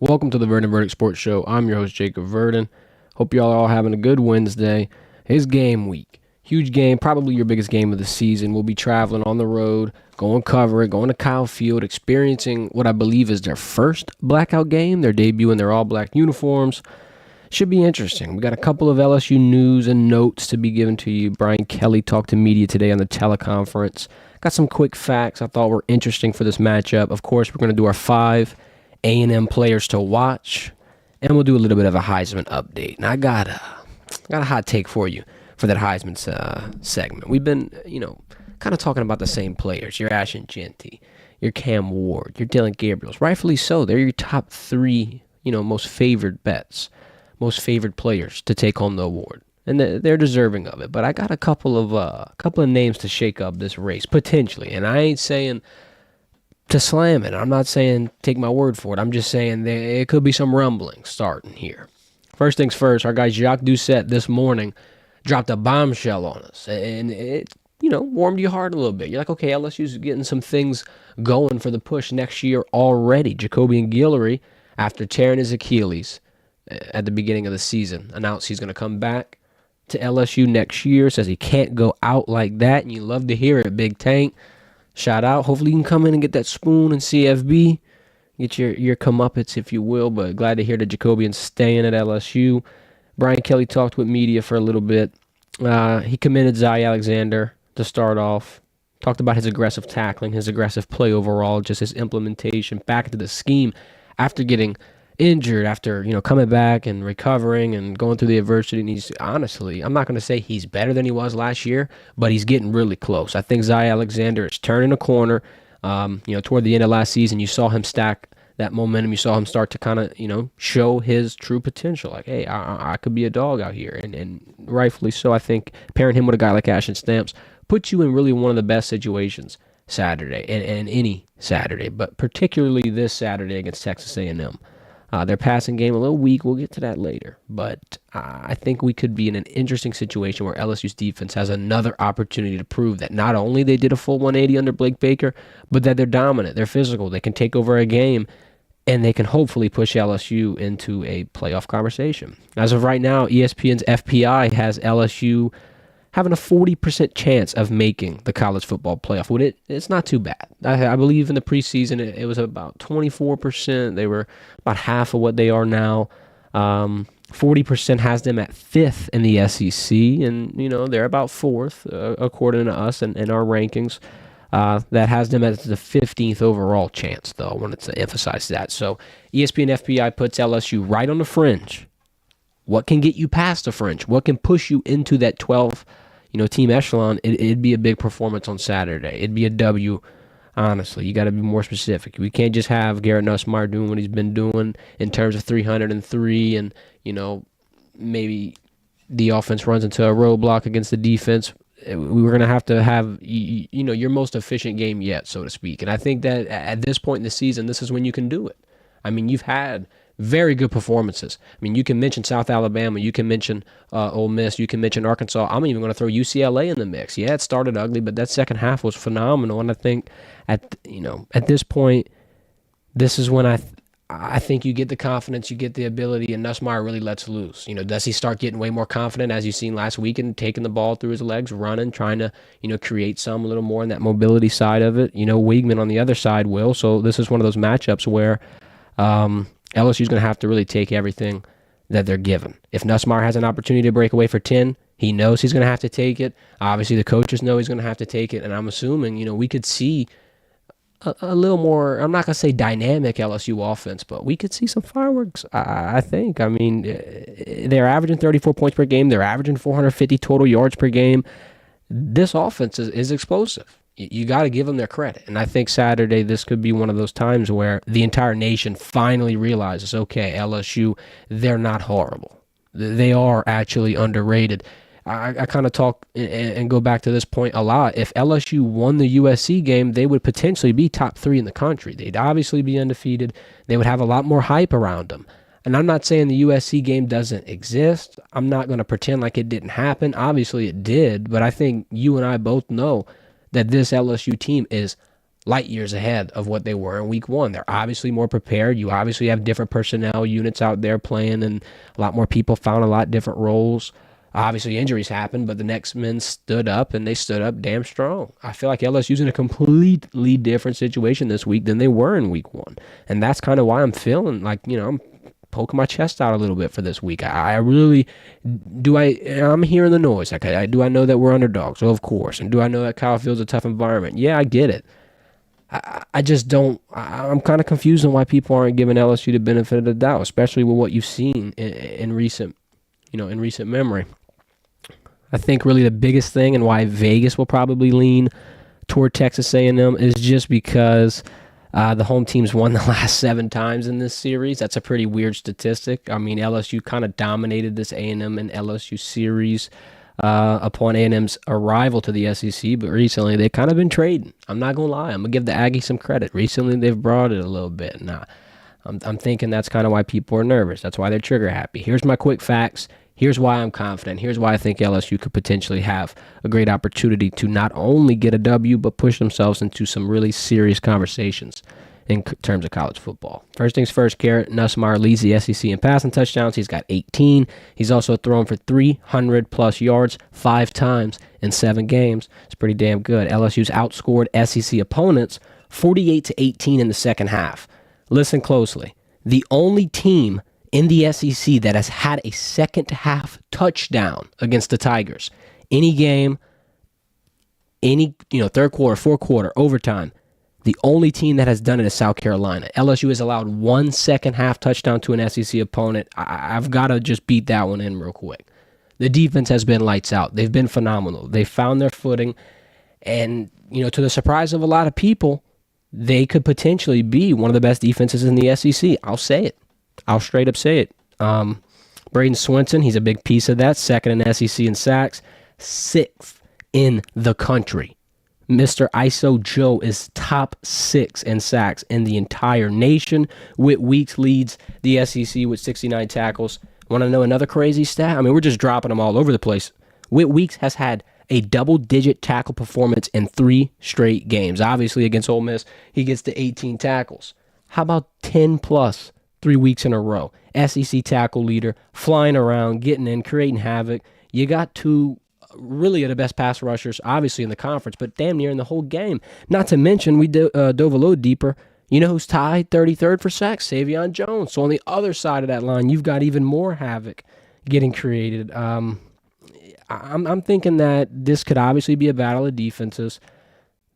Welcome to the Verdin Verdict Sports Show. I'm your host, Jacob Verdin. Hope y'all are all having a good Wednesday. It's game week. Huge game, probably your biggest game of the season. We'll be traveling on the road, going cover it, going to Kyle Field, experiencing what I believe is their first blackout game. Their debut in their all-black uniforms. Should be interesting. We got a couple of LSU news and notes to be given to you. Brian Kelly talked to media today on the teleconference. Got some quick facts I thought were interesting for this matchup. Of course, we're going to do our 5 A&M players to watch, and we'll do a little bit of a Heisman update. And I got a hot take for you for that Heisman segment. We've been, kind of talking about the same players. Your Ashton Jeanty, your Cam Ward, your Dylan Gabriels. Rightfully so. They're your top 3, most favored bets, most favored players to take home the award, and they're deserving of it. But I got a couple of names to shake up this race potentially, and I ain't saying to slam it. I'm not saying take my word for it. I'm just saying it could be some rumbling starting here. First things first, our guy Jacques Doucette this morning dropped a bombshell on us, and it warmed your heart a little bit. You're like, okay, LSU's getting some things going for the push next year already. Jacobian Guillory, after tearing his Achilles at the beginning of the season, announced he's going to come back to LSU next year. Says he can't go out like that, and you love to hear it, Big Tank. Shout out. Hopefully you can come in and get that spoon and CFB. Get your comeuppance, if you will. But glad to hear that Jacobian's staying at LSU. Brian Kelly talked with media for a little bit. He commended Zy Alexander to start off. Talked about his aggressive tackling, his aggressive play overall, just his implementation back into the scheme after getting injured, after coming back and recovering and going through the adversity. And he's honestly, I'm not going to say he's better than he was last year, but he's getting really close. I think Zy Alexander is turning a corner. Toward the end of last season, you saw him stack that momentum. You saw him start to kind of show his true potential. Like, hey, I could be a dog out here, and rightfully so. I think pairing him with a guy like Ashton Stamps puts you in really one of the best situations Saturday and any Saturday, but particularly this Saturday against Texas A&M. Their passing game a little weak. We'll get to that later. But I think we could be in an interesting situation where LSU's defense has another opportunity to prove that not only they did a full 180 under Blake Baker, but that they're dominant, they're physical, they can take over a game, and they can hopefully push LSU into a playoff conversation. As of right now, ESPN's FPI has LSU having a 40% chance of making the college football playoff. It's not too bad. I believe in the preseason it was about 24%. They were about half of what they are now. 40% has them at 5th in the SEC, and they're about 4th according to us and our rankings. That has them at the 15th overall chance, though. I wanted to emphasize that. So ESPN FPI puts LSU right on the fringe. What can get you past the fringe? What can push you into that 12, team echelon? It'd be a big performance on Saturday. It'd be a W. Honestly, you got to be more specific. We can't just have Garrett Nussmeier doing what he's been doing in terms of 303 and, maybe the offense runs into a roadblock against the defense. We were going to have your most efficient game yet, so to speak. And I think that at this point in the season, this is when you can do it. I mean, you've had very good performances. I mean, you can mention South Alabama, you can mention Ole Miss, you can mention Arkansas. I'm even going to throw UCLA in the mix. Yeah, it started ugly, but that second half was phenomenal. And I think at this point, this is when I think you get the confidence, you get the ability, and Nussmeier really lets loose. Does he start getting way more confident, as you've seen last week, and taking the ball through his legs, running, trying to create some a little more in that mobility side of it? Weigman on the other side will. So this is one of those matchups where LSU's going to have to really take everything that they're given. If Nussmeier has an opportunity to break away for 10, he knows he's going to have to take it. Obviously, the coaches know he's going to have to take it, and I'm assuming, we could see a little more, I'm not going to say dynamic LSU offense, but we could see some fireworks, I think. I mean, they're averaging 34 points per game. They're averaging 450 total yards per game. This offense is explosive. You got to give them their credit. And I think Saturday, this could be one of those times where the entire nation finally realizes, okay, LSU, they're not horrible. They are actually underrated. I kind of talk and go back to this point a lot. If LSU won the USC game, they would potentially be top 3 in the country. They'd obviously be undefeated. They would have a lot more hype around them. And I'm not saying the USC game doesn't exist. I'm not going to pretend like it didn't happen. Obviously it did, but I think you and I both know that this LSU team is light years ahead of what they were in week one. They're obviously more prepared. You obviously have different personnel units out there playing, and a lot more people found a lot different roles. Obviously, injuries happened, but the next men stood up, and they stood up damn strong. I feel like LSU's in a completely different situation this week than they were in week one. And that's kind of why I'm feeling like, I'm poking my chest out a little bit for this week. I really do. I'm hearing the noise. Like, do I know that we're underdogs? Well, of course. And do I know that Kyle Field's a tough environment? Yeah, I get it. I just don't. I'm kind of confused on why people aren't giving LSU the benefit of the doubt, especially with what you've seen in recent, in recent memory. I think really the biggest thing and why Vegas will probably lean toward Texas A&M is just because the home team's won the last 7 times in this series. That's a pretty weird statistic. I mean, LSU kind of dominated this A&M and LSU series upon A&M's arrival to the SEC, but recently they've kind of been trading. I'm not going to lie. I'm going to give the Aggies some credit. Recently they've brought it a little bit. Now, I'm thinking that's kind of why people are nervous. That's why they're trigger happy. Here's my quick facts. Here's why I'm confident. Here's why I think LSU could potentially have a great opportunity to not only get a W, but push themselves into some really serious conversations in terms of college football. First things first, Garrett Nussmeier leads the SEC in passing touchdowns. He's got 18. He's also thrown for 300-plus yards 5 times in 7 games. It's pretty damn good. LSU's outscored SEC opponents 48-18 in the second half. Listen closely. The only team in the SEC that has had a second half touchdown against the Tigers, any game, any third quarter, fourth quarter, overtime, the only team that has done it is South Carolina. LSU has allowed 1 second half touchdown to an SEC opponent. I've got to just beat that one in real quick. The defense has been lights out. They've been phenomenal. They found their footing, and to the surprise of a lot of people, they could potentially be one of the best defenses in the SEC. I'll say it. I'll straight up say it. Braden Swinson, he's a big piece of that. Second in SEC in sacks. 6th in the country. Mr. ISO Joe is top 6 in sacks in the entire nation. Whit Weeks leads the SEC with 69 tackles. Want to know another crazy stat? I mean, we're just dropping them all over the place. Whit Weeks has had a double-digit tackle performance in 3 straight games. Obviously, against Ole Miss, he gets to 18 tackles. How about 10-plus 3 weeks in a row? SEC tackle leader, flying around, getting in, creating havoc. You got 2 really are the best pass rushers, obviously, in the conference, but damn near in the whole game. Not to mention, we dove a little deeper. You know who's tied 33rd for sacks? Savion Jones. So on the other side of that line, you've got even more havoc getting created. I'm thinking that this could obviously be a battle of defenses.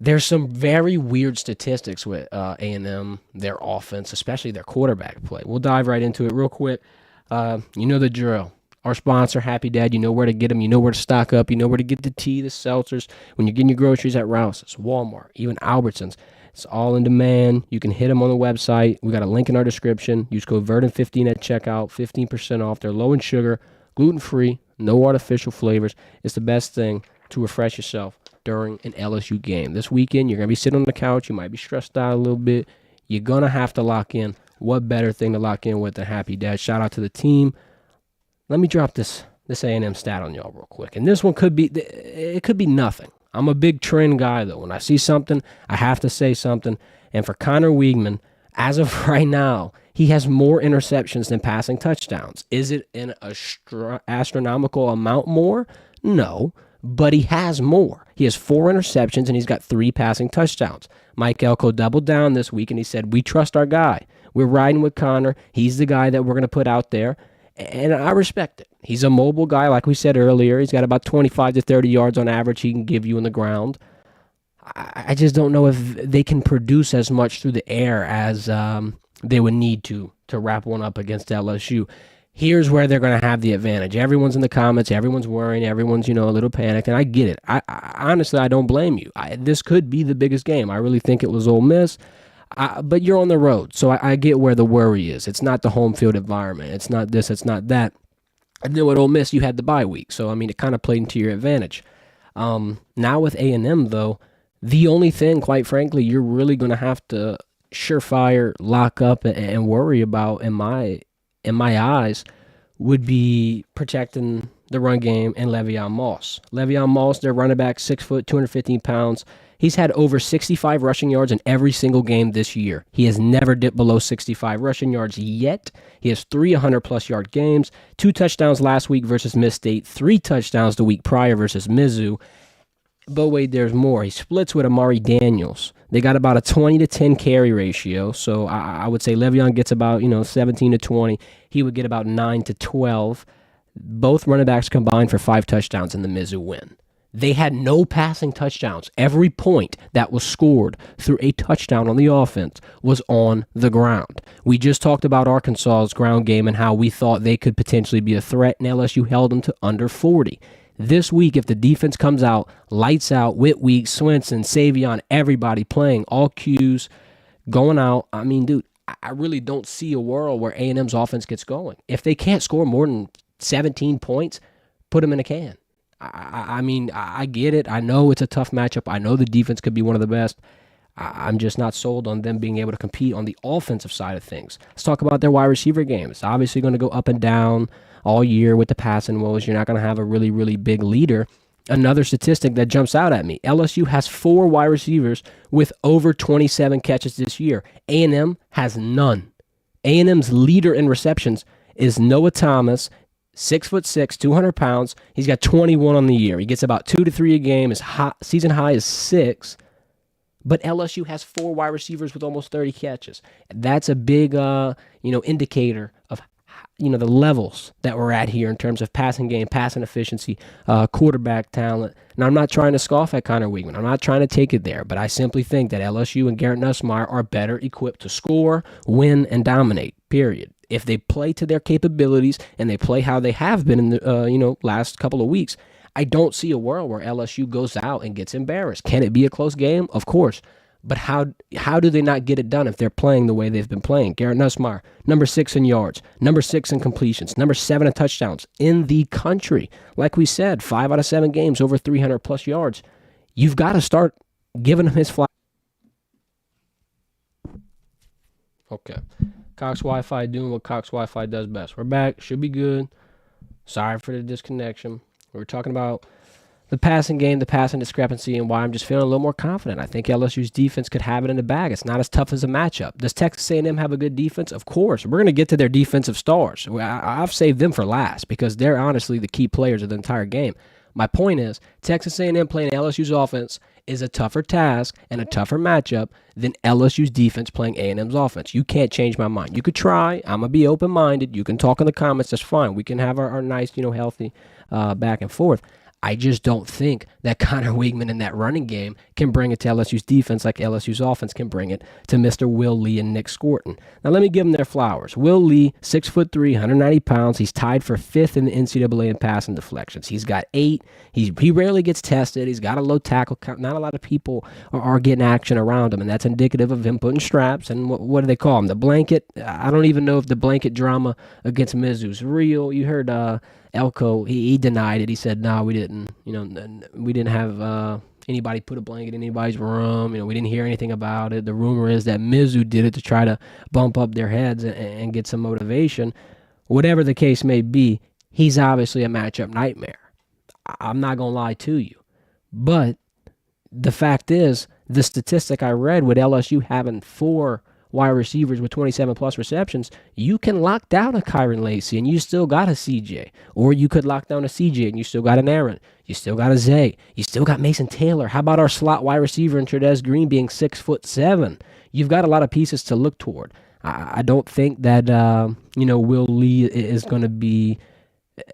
There's some very weird statistics with A&M, their offense, especially their quarterback play. We'll dive right into it real quick. You know the drill. Our sponsor, Happy Dad, you know where to get them. You know where to stock up. You know where to get the tea, the seltzers. When you're getting your groceries at Rouse's, Walmart, even Albertsons, it's all in demand. You can hit them on the website. We got a link in our description. Use code Verdin15 at checkout, 15% off. They're low in sugar, gluten-free, no artificial flavors. It's the best thing to refresh yourself during an LSU game. This weekend, you're going to be sitting on the couch. You might be stressed out a little bit. You're going to have to lock in. What better thing to lock in with than Happy Dad? Shout out to the team. Let me drop this A&M stat on y'all real quick. And this one could be nothing. I'm a big trend guy, though. When I see something, I have to say something. And for Connor Weigman, as of right now, he has more interceptions than passing touchdowns. Is it an astronomical amount more? No, but he has more. He has 4 interceptions, and he's got 3 passing touchdowns. Mike Elko doubled down this week, and he said, we trust our guy. We're riding with Connor. He's the guy that we're going to put out there. And I respect it. He's a mobile guy, like we said earlier. He's got about 25 to 30 yards on average he can give you in the ground. I just don't know if they can produce as much through the air as they would need to wrap one up against LSU. Here's where they're going to have the advantage. Everyone's in the comments. Everyone's worrying. Everyone's, a little panicked. And I get it. I honestly, I don't blame you. This could be the biggest game. I really think it was Ole Miss. But you're on the road, so I get where the worry is. It's not the home field environment. It's not this. It's not that. And then with Ole Miss, you had the bye week, so it kind of played into your advantage. Now with A&M, though, the only thing, quite frankly, you're really going to have to surefire, lock up, and worry about, in my eyes, would be protecting the run game and Le'Veon Moss. Le'Veon Moss, their running back, 6 foot, 215 pounds. He's had over 65 rushing yards in every single game this year. He has never dipped below 65 rushing yards yet. He has 300-plus yard games, 2 touchdowns last week versus Miss State, 3 touchdowns the week prior versus Mizzou. But wait, there's more. He splits with Amari Daniels. They got about a 20 to 10 carry ratio. So I would say Le'Veon gets about 17 to 20. He would get about 9 to 12. Both running backs combined for 5 touchdowns in the Mizzou win. They had no passing touchdowns. Every point that was scored through a touchdown on the offense was on the ground. We just talked about Arkansas's ground game and how we thought they could potentially be a threat, and LSU held them to under 40. This week, if the defense comes out, lights out, Whitweek, Swinson, Savion, everybody playing, all Qs, going out, I mean, dude, I really don't see a world where A&M's offense gets going. If they can't score more than 17 points, put them in a can. I mean, I get it. I know it's a tough matchup. I know the defense could be one of the best. I'm just not sold on them being able to compete on the offensive side of things. Let's talk about their wide receiver game. It's obviously going to go up and down all year with the passing woes. You're not going to have a really, really big leader. Another statistic that jumps out at me, LSU has 4 wide receivers with over 27 catches this year. A&M has none. A&M's leader in receptions is Noah Thomas, 6'6", 200 pounds. He's got 21 on the year. He gets about 2 to 3 a game. His season high is 6. But LSU has 4 wide receivers with almost 30 catches. That's a big, indicator of, the levels that we're at here in terms of passing game, passing efficiency, quarterback talent. Now, I'm not trying to scoff at Connor Weigman. I'm not trying to take it there, but I simply think that LSU and Garrett Nussmeier are better equipped to score, win, and dominate, period. If they play to their capabilities and they play how they have been in the last couple of weeks, I don't see a world where LSU goes out and gets embarrassed. Can it be a close game? Of course. But how do they not get it done if they're playing the way they've been playing? Garrett Nussmeier, number 6 in yards, number 6 in completions, number 7 in touchdowns in the country. Like we said, 5 out of 7 games, over 300-plus yards. You've got to start giving him his fly. Okay. Cox Wi-Fi doing what Cox Wi-Fi does best. We're back. Should be good. Sorry for the disconnection. We're talking about the passing game, the passing discrepancy, and why I'm just feeling a little more confident. I think LSU's defense could have it in the bag. It's not as tough as a matchup. Does Texas A&M have a good defense? Of course. We're going to get to their defensive stars. I've saved them for last because they're honestly the key players of the entire game. My point is, Texas A&M playing LSU's offense is a tougher task and a tougher matchup than LSU's defense playing A&M's offense. You can't change my mind. You could try. I'm going to be open-minded. You can talk in the comments. That's fine. We can have our nice, healthy back and forth. I just don't think that Connor Weigman in that running game can bring it to LSU's defense like LSU's offense can bring it to Mr. Will Lee and Nick Scorton. Now, let me give them their flowers. Will Lee, 6'3", 190 pounds. He's tied for 5th in the NCAA in passing deflections. He's got 8. He rarely gets tested. He's got a low tackle count. Not a lot of people are getting action around him, and that's indicative of him putting straps. And what do they call him? The blanket? I don't even know if the blanket drama against Mizzou is real. You heard Elko, he denied it. He said, no, we didn't. We didn't have anybody put a blanket in anybody's room. We didn't hear anything about it. The rumor is that Mizzou did it to try to bump up their heads and get some motivation. Whatever the case may be, he's obviously a matchup nightmare. I'm not going to lie to you. But the fact is, the statistic I read with LSU having 4 wide receivers with 27-plus receptions, you can lock down a Kyron Lacey and you still got a CJ. Or you could lock down a CJ and you still got an Aaron. You still got a Zay. You still got Mason Taylor. How about our slot wide receiver in Trudez Green being 6'7"? You've got a lot of pieces to look toward. I don't think that, Will Lee is going to be...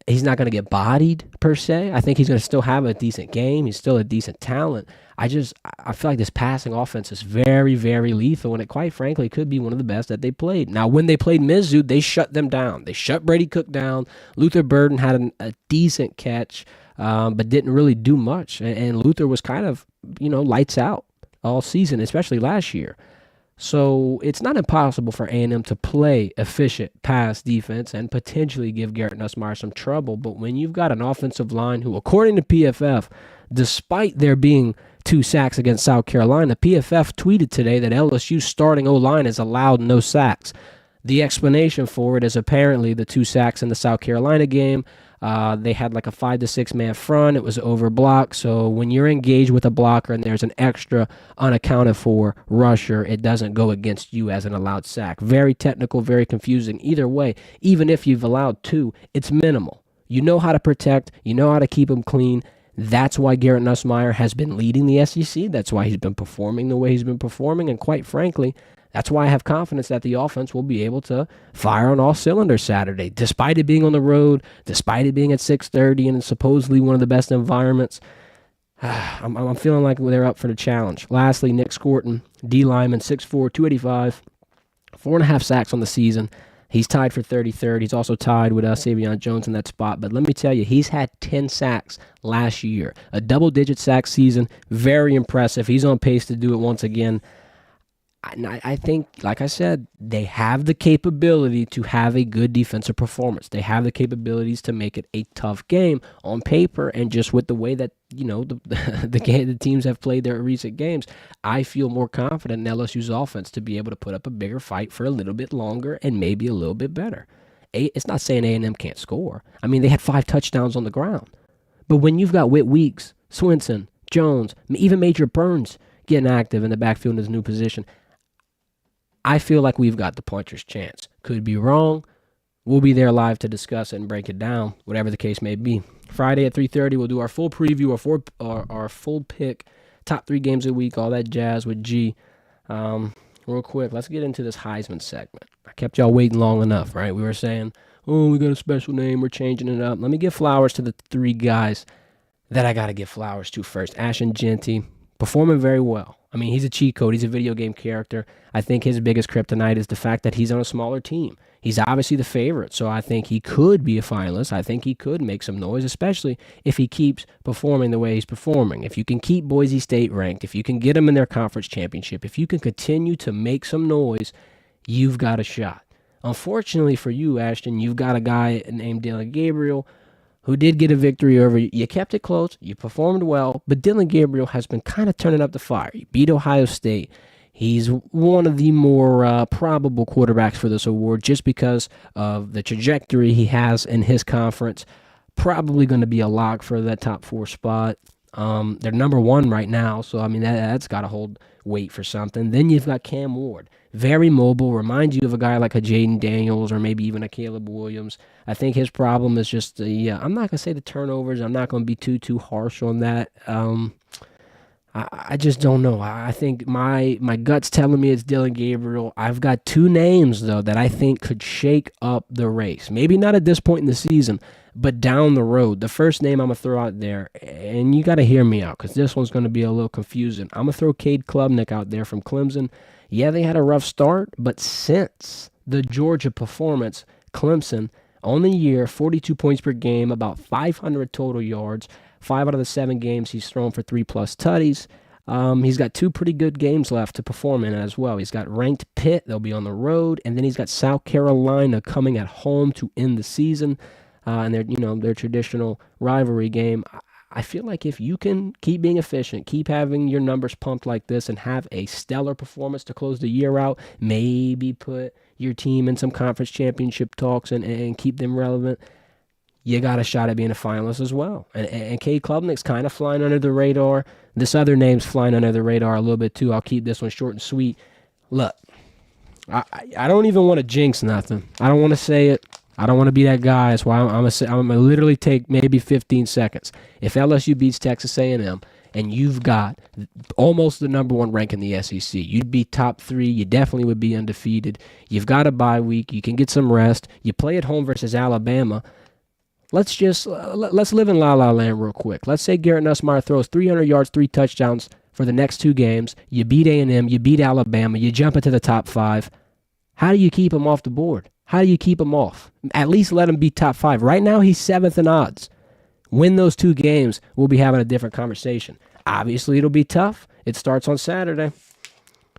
He's not going to get bodied, per se. I think he's going to still have a decent game. He's still a decent talent. I feel like this passing offense is very, very lethal, and it quite frankly could be one of the best that they played. Now, when they played Mizzou, they shut them down. They shut Brady Cook down. Luther Burden had a decent catch, but didn't really do much. And Luther was kind of, lights out all season, especially last year. So it's not impossible for A&M to play efficient pass defense and potentially give Garrett Nussmeier some trouble. But when you've got an offensive line who, according to PFF, despite there being 2 sacks against South Carolina, PFF tweeted today that LSU's starting O-line has allowed no sacks. The explanation for it is apparently the 2 sacks in the South Carolina game They had like a 5 to 6 man front. It was over block. So when you're engaged with a blocker and there's an extra unaccounted for rusher, it doesn't go against you as an allowed sack. Very technical, very confusing. Either way, even if you've allowed 2, it's minimal. You know how to protect. You know how to keep them clean. That's why Garrett Nussmeier has been leading the SEC. That's why he's been performing the way he's been performing. And quite frankly, that's why I have confidence that the offense will be able to fire on all cylinders Saturday, despite it being on the road, despite it being at 6:30 and supposedly one of the best environments. I'm feeling like they're up for the challenge. Lastly, Nick Scorton, D lineman, 6'4", 285, 4.5 sacks on the season. He's tied for 33rd. He's also tied with Savion Jones in that spot. But let me tell you, he's had 10 sacks last year. A double-digit sack season. Very impressive. He's on pace to do it once again. I think, like I said, they have the capability to have a good defensive performance. They have the capabilities to make it a tough game on paper, and just with the way that the teams have played their recent games, I feel more confident in LSU's offense to be able to put up a bigger fight for a little bit longer and maybe a little bit better. It's not saying A&M can't score. I mean, they had 5 touchdowns on the ground. But when you've got Whit Weeks, Swinson, Jones, even Major Burns getting active in the backfield in his new position, I feel like we've got the puncher's chance. Could be wrong. We'll be there live to discuss it and break it down, whatever the case may be. Friday at 3:30, we'll do our full preview, our full pick, top 3 games of the week, all that jazz with G. Real quick, let's get into this Heisman segment. I kept y'all waiting long enough, right? We were saying, oh, we got a special name. We're changing it up. Let me give flowers to the 3 guys that I got to give flowers to first. Ashton Jeanty, performing very well. I mean, he's a cheat code. He's a video game character. I think his biggest kryptonite is the fact that he's on a smaller team. He's obviously the favorite, so I think he could be a finalist. I think he could make some noise, especially if he keeps performing the way he's performing. If you can keep Boise State ranked, if you can get them in their conference championship, if you can continue to make some noise, you've got a shot. Unfortunately for you, Ashton, you've got a guy named Dylan Gabriel who did get a victory over you. You kept it close. You performed well. But Dylan Gabriel has been kind of turning up the fire. He beat Ohio State. He's one of the more probable quarterbacks for this award just because of the trajectory he has in his conference. Probably going to be a lock for that top 4 spot. They're number 1 right now, so I mean that's got to hold weight for something. Then you've got Cam Ward. Very mobile, reminds you of a guy like a Jaden Daniels or maybe even a Caleb Williams. I think his problem is just I'm not going to say the turnovers. I'm not going to be too harsh on that. I just don't know. I think my gut's telling me it's Dylan Gabriel. I've got 2 names, though, that I think could shake up the race. Maybe not at this point in the season, but down the road. The first name I'm going to throw out there, and you got to hear me out because this one's going to be a little confusing. I'm going to throw Cade Klubnik out there from Clemson. Yeah, they had a rough start, but since the Georgia performance, Clemson, on the year, 42 points per game, about 500 total yards. 5 out of the 7 games he's thrown for 3+ tutties. He's got 2 pretty good games left to perform in as well. He's got ranked Pitt. They'll be on the road. And then he's got South Carolina coming at home to end the season. And their traditional rivalry game. I feel like if you can keep being efficient, keep having your numbers pumped like this, and have a stellar performance to close the year out, maybe put your team in some conference championship talks and keep them relevant, you got a shot at being a finalist as well. And Cade Klubnik's kind of flying under the radar. This other name's flying under the radar a little bit too. I'll keep this one short and sweet. Look, I don't even want to jinx nothing. I don't want to say it. I don't want to be that guy. That's why I'm going to literally take maybe 15 seconds. If LSU beats Texas A&M and you've got almost the number 1 rank in the SEC, you'd be top 3. You definitely would be undefeated. You've got a bye week. You can get some rest. You play at home versus Alabama. Let's live in la-la land real quick. Let's say Garrett Nussmeier throws 300 yards, 3 touchdowns for the next 2 games. You beat A&M. You beat Alabama. You jump into the top 5. How do you keep him off the board? How do you keep him off? At least let him be top 5. Right now, he's 7th in odds. Win those 2 games, we'll be having a different conversation. Obviously, it'll be tough. It starts on Saturday.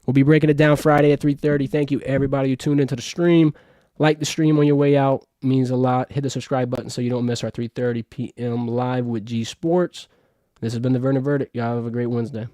We'll be breaking it down Friday at 3:30. Thank you, everybody who tuned into the stream. Like the stream on your way out. It means a lot. Hit the subscribe button so you don't miss our 3:30 p.m. live with G Sports. This has been the Verdin Verdict. Y'all have a great Wednesday.